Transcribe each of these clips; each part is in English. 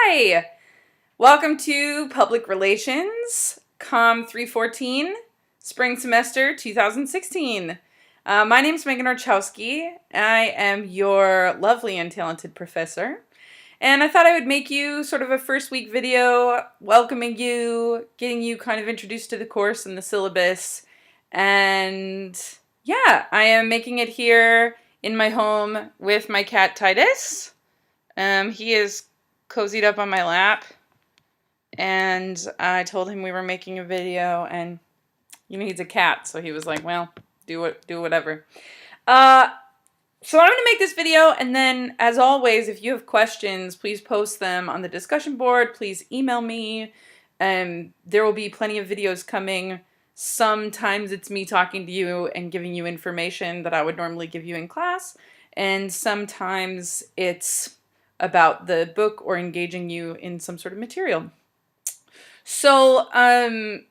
Hi! Welcome to Public Relations, Comm 314, Spring Semester 2016. My name is Megan Orchowski. I am your lovely and talented professor. And I thought I would make you sort of a first week video welcoming you, getting you kind of introduced to the course and the syllabus. And yeah, I am making it here in my home with my cat Titus. He is cozied up on my lap, and I told him we were making a video, and he's a cat, so he was like, well, do whatever. So I'm going to make this video, and then, as always, if you have questions, please post them on the discussion board. Please email me. There will be plenty of videos coming. Sometimes it's me talking to you and giving you information that I would normally give you in class, and sometimes it's about the book or engaging you in some sort of material. So, okay,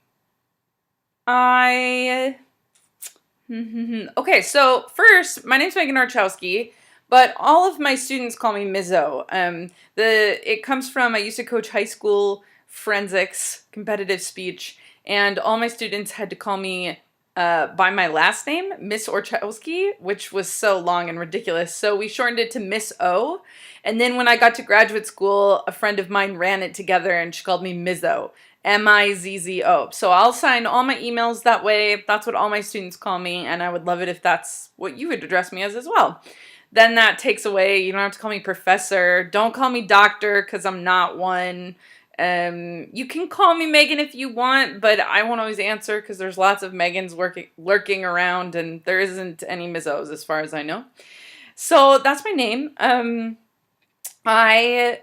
so first, my name's Megan Orchowski, but all of my students call me Mizzo. It comes from, I used to coach high school forensics, competitive speech, and all my students had to call me by my last name, Miss Orchowski, which was so long and ridiculous. So we shortened it to Miss O. And then when I got to graduate school, a friend of mine ran it together and she called me Mizzo. M-I-Z-Z-O. So I'll sign all my emails that way. That's what all my students call me, and I would love it if that's what you would address me as well. Then that takes away, you don't have to call me professor. Don't call me doctor, because I'm not one. You can call me Megan if you want, but I won't always answer because there's lots of Megans lurking around, and there isn't any Mizzos as far as I know. So that's my name. I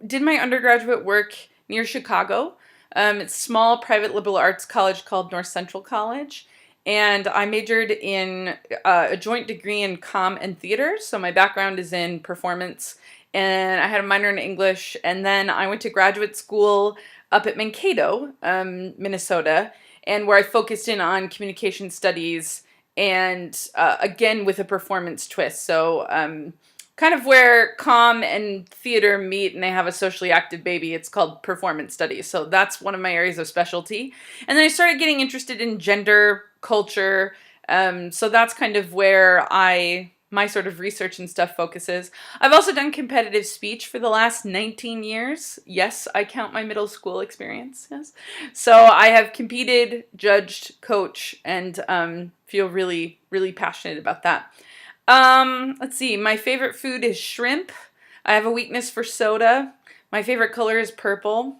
did my undergraduate work near Chicago. It's a small private liberal arts college called North Central College. And I majored in a joint degree in comm and theater. So my background is in performance. And I had a minor in English. And then I went to graduate school up at Mankato, Minnesota, and where I focused in on communication studies and again with a performance twist. So kind of where comm and theater meet and they have a socially active baby. It's called performance studies. So that's one of my areas of specialty. And then I started getting interested in gender, culture. So that's kind of where my sort of research and stuff focuses. I've also done competitive speech for the last 19 years. Yes, I count my middle school experience. Yes. So I have competed, judged, coached, and feel really, really passionate about that. Let's see. My favorite food is shrimp. I have a weakness for soda. My favorite color is purple.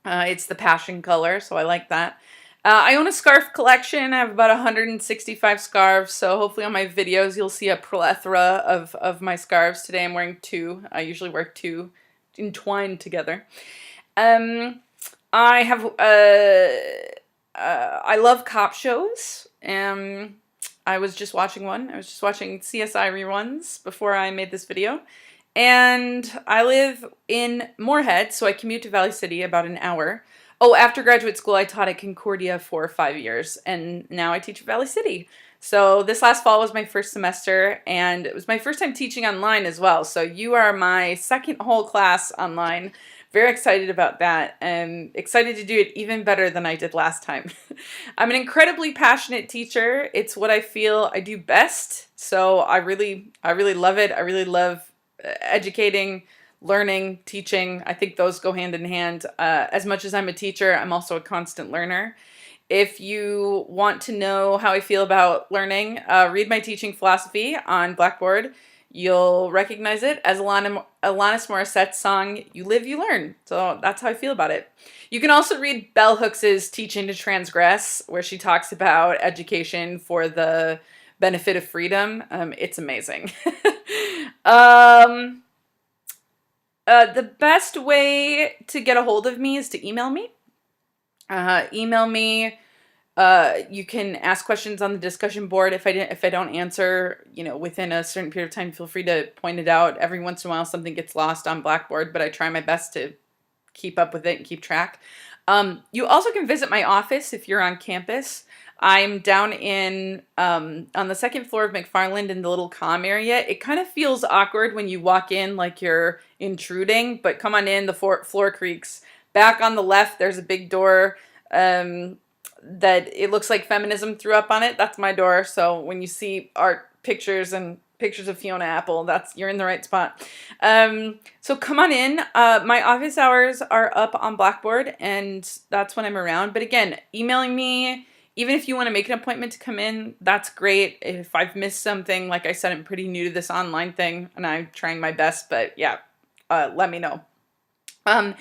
It's the passion color, so I like that. I own a scarf collection. I have about 165 scarves, so hopefully on my videos you'll see a plethora of my scarves. Today I'm wearing 2. I usually wear 2 entwined together. I love cop shows. I was just watching one. I was just watching CSI reruns before I made this video. And I live in Moorhead, so I commute to Valley City about an hour. Oh, after graduate school, I taught at Concordia for 5 years, and now I teach at Valley City. So this last fall was my first semester, and it was my first time teaching online as well. So you are my second whole class online. Very excited about that, and excited to do it even better than I did last time. I'm an incredibly passionate teacher. It's what I feel I do best, so I really love it. I really love educating, learning, teaching. I think those go hand in hand. As much as I'm a teacher, I'm also a constant learner. If you want to know how I feel about learning, read my teaching philosophy on Blackboard. You'll recognize it as Alanis Morissette's song, You Live, You Learn. So that's how I feel about it. You can also read Bell Hooks' Teaching to Transgress, where she talks about education for the benefit of freedom. It's amazing. The best way to get a hold of me is to email me. You can ask questions on the discussion board. If I don't answer, within a certain period of time, feel free to point it out. Every once in a while, something gets lost on Blackboard, but I try my best to keep up with it and keep track. You also can visit my office if you're on campus. I'm down in on the second floor of McFarland in the little comm area. It kind of feels awkward when you walk in like you're intruding, but come on in, the floor creaks. Back on the left, there's a big door um, that it looks like feminism threw up on it. That's my door. So when you see art pictures and pictures of Fiona Apple, that's you're in the right spot. So come on in. My office hours are up on Blackboard, and that's when I'm around. But again, emailing me, even if you want to make an appointment to come in, that's great. If I've missed something, like I said, I'm pretty new to this online thing, and I'm trying my best. But yeah, let me know. Um,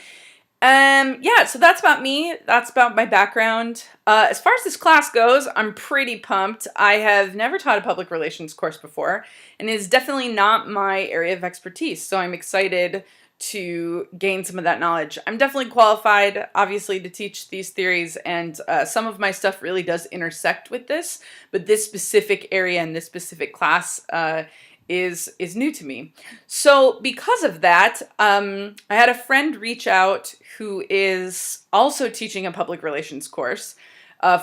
yeah, so that's about me. That's about my background. As far as this class goes, I'm pretty pumped. I have never taught a public relations course before, and it is definitely not my area of expertise. So I'm excited to gain some of that knowledge. I'm definitely qualified, obviously, to teach these theories, and some of my stuff really does intersect with this, but this specific area and this specific class is new to me. So because of that, I had a friend reach out who is also teaching a public relations course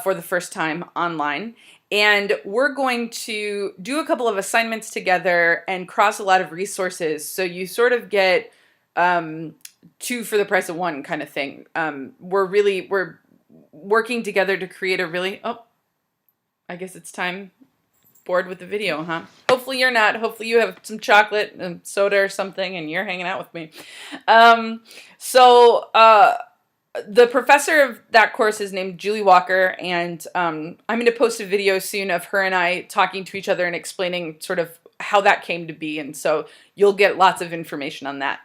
for the first time online. And we're going to do a couple of assignments together and cross a lot of resources. So you sort of get two for the price of one kind of thing. We're working together to create a really, oh, I guess it's time. Bored with the video, huh? Hopefully you're not. Hopefully you have some chocolate and soda or something and you're hanging out with me. The professor of that course is named Julie Walker, and I'm going to post a video soon of her and I talking to each other and explaining sort of how that came to be, and so you'll get lots of information on that.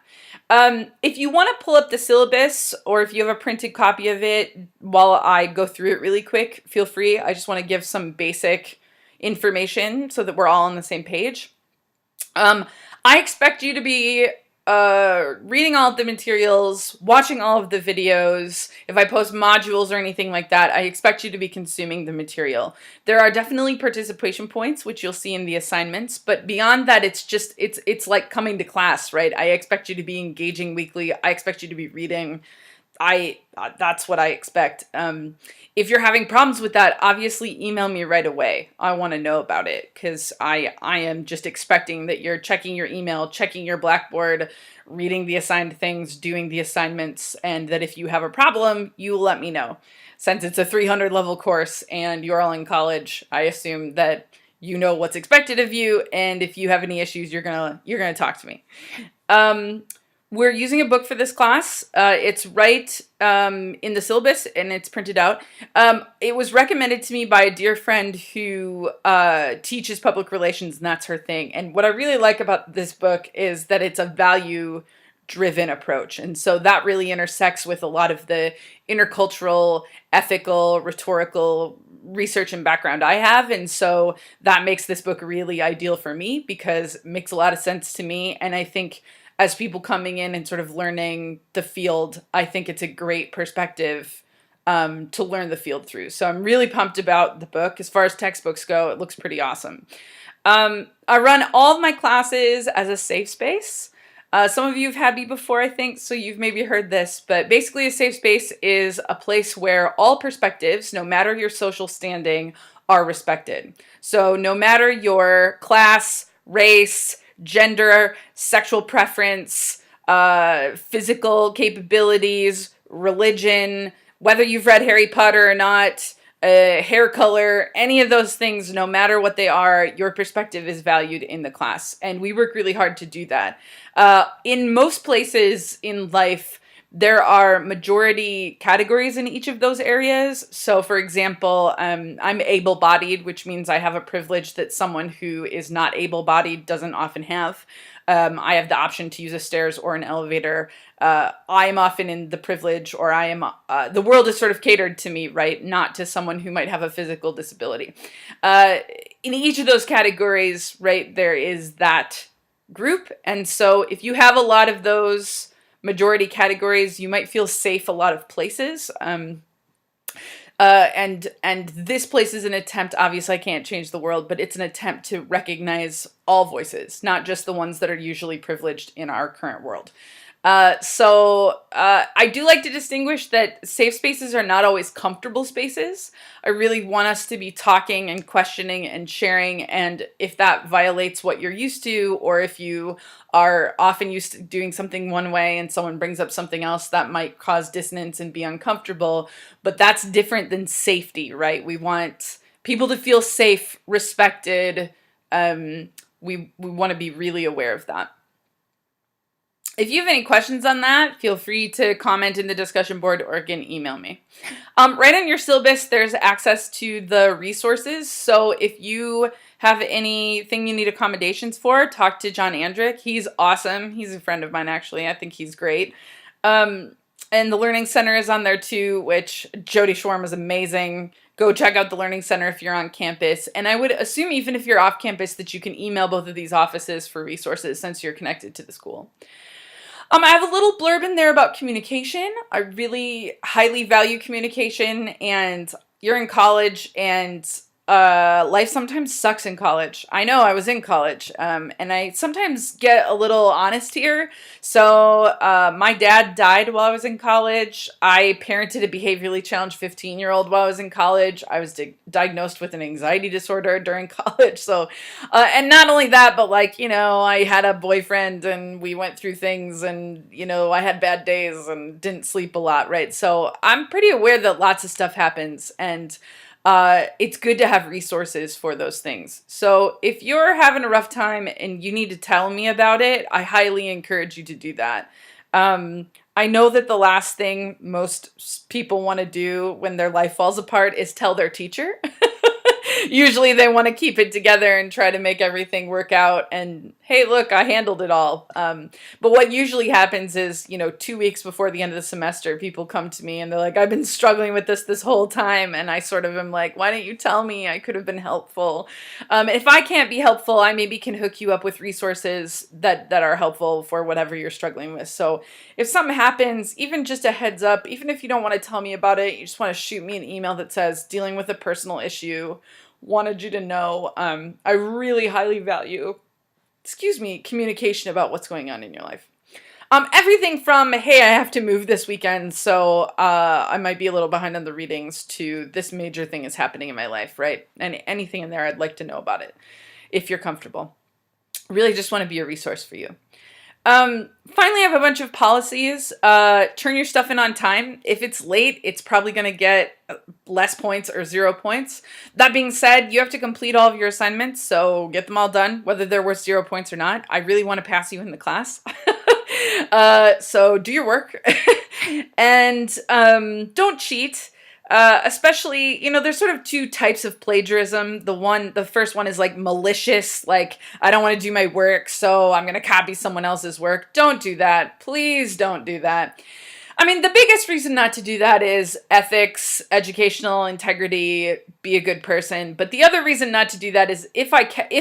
If you want to pull up the syllabus, or if you have a printed copy of it while I go through it really quick, feel free. I just want to give some basic information so that we're all on the same page. I expect you to be reading all of the materials, watching all of the videos. If I post modules or anything like that, I expect you to be consuming the material. There are definitely participation points, which you'll see in the assignments, but beyond that, it's like coming to class, right? I expect you to be engaging weekly. I expect you to be reading. That's what I expect. If you're having problems with that, obviously email me right away. I want to know about it, because I am just expecting that you're checking your email, checking your Blackboard, reading the assigned things, doing the assignments, and that if you have a problem, you let me know. Since it's a 300 level course and you're all in college, I assume that you know what's expected of you, and if you have any issues, you're gonna talk to me. We're using a book for this class. It's right in the syllabus, and it's printed out. It was recommended to me by a dear friend who teaches public relations, and that's her thing. And what I really like about this book is that it's a value-driven approach. And so that really intersects with a lot of the intercultural, ethical, rhetorical research and background I have. And so that makes this book really ideal for me, because it makes a lot of sense to me. And I think as people coming in and sort of learning the field, I think it's a great perspective to learn the field through. So I'm really pumped about the book. As far as textbooks go, it looks pretty awesome. I run all of my classes as a safe space. Some of you have had me before, I think, so you've maybe heard this, but basically a safe space is a place where all perspectives, no matter your social standing, are respected. So no matter your class, race, gender, sexual preference, physical capabilities, religion, whether you've read Harry Potter or not, hair color, any of those things, no matter what they are, your perspective is valued in the class. And we work really hard to do that. In most places in life, there are majority categories in each of those areas. So for example, I'm able-bodied, which means I have a privilege that someone who is not able-bodied doesn't often have. I have the option to use a stairs or an elevator. I am often in the privilege, or the world is sort of catered to me, right? Not to someone who might have a physical disability. In each of those categories, right, there is that group. And so if you have a lot of those majority categories, you might feel safe a lot of places. And this place is an attempt, obviously I can't change the world, but it's an attempt to recognize all voices, not just the ones that are usually privileged in our current world. So I do like to distinguish that safe spaces are not always comfortable spaces. I really want us to be talking and questioning and sharing. And if that violates what you're used to, or if you are often used to doing something one way and someone brings up something else, that might cause dissonance and be uncomfortable. But that's different than safety, right? We want people to feel safe, respected. We want to be really aware of that. If you have any questions on that, feel free to comment in the discussion board or again, email me. Right on your syllabus, there's access to the resources. So if you have anything you need accommodations for, talk to John Andrick. He's awesome. He's a friend of mine, actually. I think he's great. And the Learning Center is on there too, which Jody Schwarm is amazing. Go check out the Learning Center if you're on campus. And I would assume even if you're off campus that you can email both of these offices for resources since you're connected to the school. I have a little blurb in there about communication. I really highly value communication, and you're in college, and life sometimes sucks in college. I know, I was in college, and I sometimes get a little honest here. So my dad died while I was in college. I parented a behaviorally challenged 15-year-old while I was in college. I was diagnosed with an anxiety disorder during college. So, and not only that, but like, I had a boyfriend and we went through things, and, I had bad days and didn't sleep a lot, right? So I'm pretty aware that lots of stuff happens, and it's good to have resources for those things. So if you're having a rough time and you need to tell me about it, I highly encourage you to do that. I know that the last thing most people want to do when their life falls apart is tell their teacher. Usually they want to keep it together and try to make everything work out. And hey, look, I handled it all. But what usually happens is, 2 weeks before the end of the semester, people come to me and they're like, I've been struggling with this whole time. And I sort of am like, why didn't you tell me? I could have been helpful. If I can't be helpful, I maybe can hook you up with resources that are helpful for whatever you're struggling with. So if something happens, even just a heads up, even if you don't want to tell me about it, you just want to shoot me an email that says dealing with a personal issue, wanted you to know. I really highly value, communication about what's going on in your life. Everything from, hey, I have to move this weekend, so I might be a little behind on the readings, to this major thing is happening in my life, right? And anything in there, I'd like to know about it, if you're comfortable. Really just want to be a resource for you. Finally, I have a bunch of policies. Turn your stuff in on time. If it's late, it's probably going to get less points or 0 points. That being said, you have to complete all of your assignments, so get them all done, whether they're worth 0 points or not. I really want to pass you in the class. So do your work. And don't cheat. Especially, there's sort of two types of plagiarism. The first one is like malicious, like I don't want to do my work, so I'm going to copy someone else's work. Don't do that. Please don't do that. I mean, the biggest reason not to do that is ethics, educational integrity, be a good person. But the other reason not to do that is if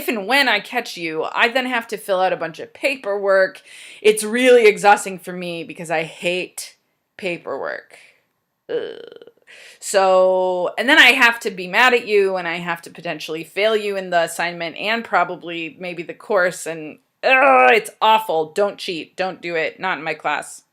and when I catch you, I then have to fill out a bunch of paperwork. It's really exhausting for me because I hate paperwork. Ugh. So, and then I have to be mad at you, and I have to potentially fail you in the assignment and probably maybe the course, and it's awful. Don't cheat. Don't do it. Not in my class.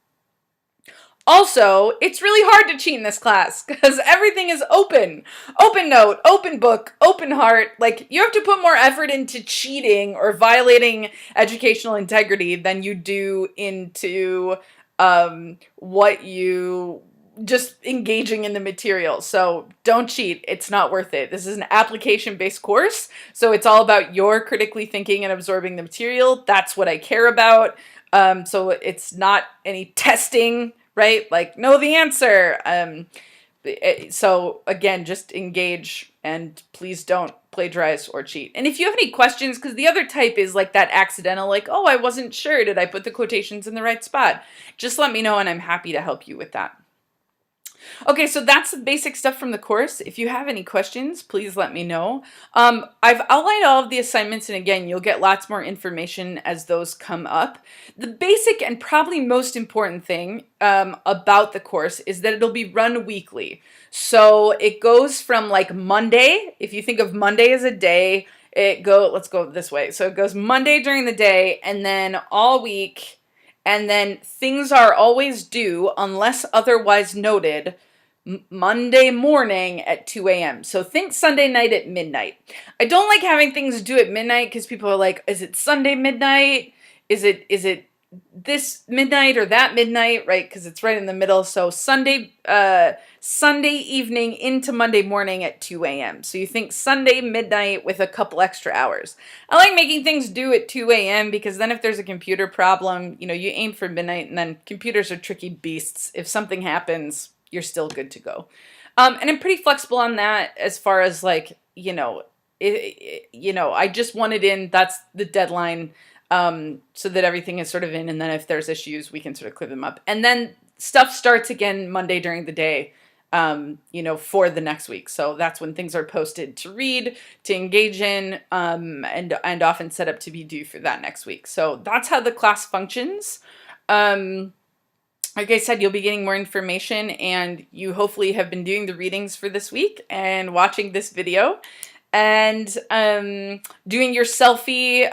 Also, it's really hard to cheat in this class because everything is open. Open note, open book, open heart. Like, you have to put more effort into cheating or violating educational integrity than you do into what you just engaging in the material. So don't cheat. It's not worth it. This is an application-based course, so it's all about your critically thinking and absorbing the material. That's what I care about. So it's not any testing, right? Like, know the answer. So again, just engage, and please don't plagiarize or cheat. And if you have any questions, because the other type is like that accidental, like, oh, I wasn't sure. Did I put the quotations in the right spot? Just let me know, and I'm happy to help you with that. Okay, so that's the basic stuff from the course. If you have any questions, please let me know. I've outlined all of the assignments, and again, you'll get lots more information as those come up. The basic and probably most important thing about the course is that it'll be run weekly. So it goes from like Monday, if you think of Monday as a day, let's go this way. So it goes Monday during the day, and then all week, and then things are always due unless otherwise noted Monday morning at 2 a.m. So think Sunday night at midnight. I don't like having things due at midnight because people are like, is it Sunday midnight? Is it this midnight or that midnight, right? Because it's right in the middle. So Sunday evening into Monday morning at 2 a.m. So you think Sunday midnight with a couple extra hours. I like making things due at 2 a.m. because then if there's a computer problem, you aim for midnight, and then computers are tricky beasts. If something happens, you're still good to go. And I'm pretty flexible on that as far as like, I just want it in, that's the deadline, so that everything is sort of in, and then if there's issues, we can sort of clear them up. And then stuff starts again Monday during the day, for the next week. So that's when things are posted to read, to engage in, and often set up to be due for that next week. So that's how the class functions. Like I said, you'll be getting more information, and you hopefully have been doing the readings for this week and watching this video and doing your selfie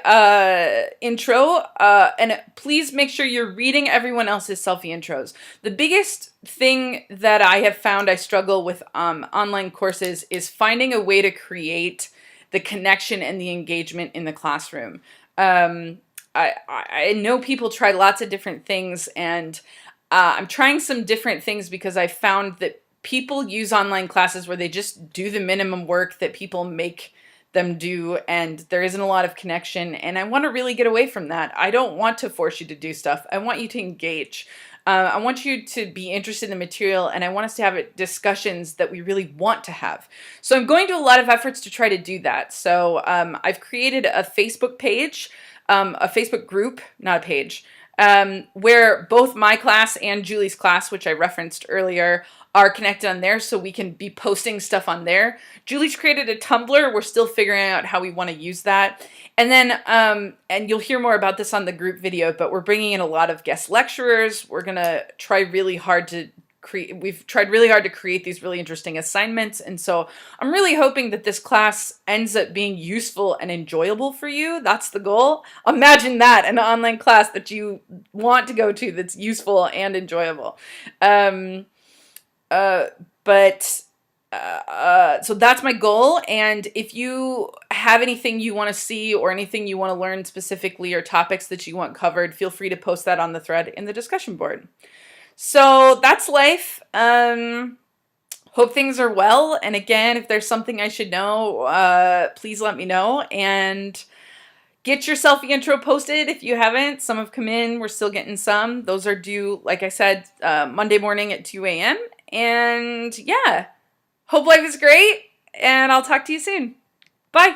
intro. And please make sure you're reading everyone else's selfie intros. The biggest thing that I have found I struggle with online courses is finding a way to create the connection and the engagement in the classroom. I know people try lots of different things, and I'm trying some different things because I found that people use online classes where they just do the minimum work that people make them do, and there isn't a lot of connection, and I want to really get away from that. I don't want to force you to do stuff. I want you to engage. I want you to be interested in the material, and I want us to have discussions that we really want to have. So I'm going to a lot of efforts to try to do that. So I've created a Facebook page, a Facebook group, not a page, where both my class and Julie's class, which I referenced earlier, are connected on there, so we can be posting stuff on there. Julie's created a Tumblr. We're still figuring out how we want to use that. And then, and you'll hear more about this on the group video, but we're bringing in a lot of guest lecturers. We're going to try really hard to we've tried really hard to create these really interesting assignments, and so I'm really hoping that this class ends up being useful and enjoyable for you. That's the goal. Imagine that, an online class that you want to go to that's useful and enjoyable. So that's my goal, and if you have anything you want to see or anything you want to learn specifically or topics that you want covered, feel free to post that on the thread in the discussion board. So that's life. Hope things are well. And again, if there's something I should know, please let me know. And get your selfie intro posted if you haven't. Some have come in. We're still getting some. Those are due, like I said, Monday morning at 2 a.m. And yeah, hope life is great. And I'll talk to you soon. Bye.